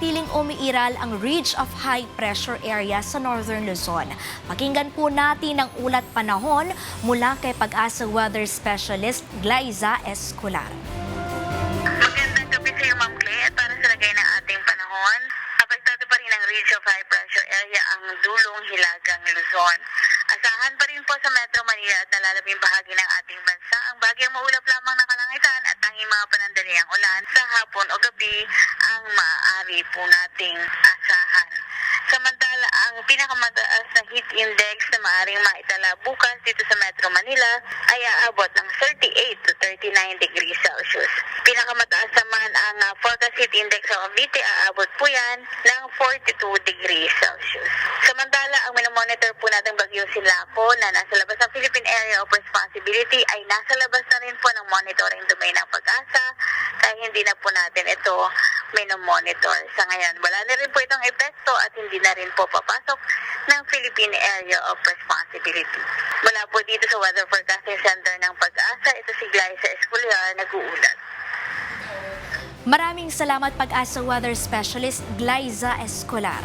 nananatiling umiiral ang ridge of high pressure area sa Northern Luzon. Pakinggan po natin ang ulat panahon mula kay Pag-asa Weather Specialist Glyza Escolar. Magandang gabi sa iyo, Ma'am Clay, at para sa lagay ng ating panahon, apektado pa rin ang ridge of high pressure area ang dulong Hilagang Luzon. Asahan pa rin po sa Metro Manila at nalalabing bahagi ng ating bansa ang bagyang maulap lamang na kalangitan at tanging mga panandaliang ulan sa hapon o gabi ang maaari po nating asahan. Samantala, ang pinakamataas na heat index na maaaring maitala bukas dito sa Metro Manila ay aabot ng 38 to 39 degrees Celsius. Pinakamataas naman ang forecast heat index sa Cavite, aabot po yan ng 42 degrees Celsius. Samantala, ang minomonitor po natin bagyo Silako na nasa labas ng Philippine Area of Responsibility ay nasa labas na rin po ng monitoring domain ng Pag-asa, kaya hindi na po natin ito minomonitor. Sa ngayon, wala na rin po itong epekto at hindi na rin po papasok ng Philippine Area of Responsibility. Mula po dito sa Weather Forecasting Center ng Pag-asa, ito si Glyza Escolar, nag-uulat. Maraming salamat Pag-asa Weather Specialist Glyza Escolar.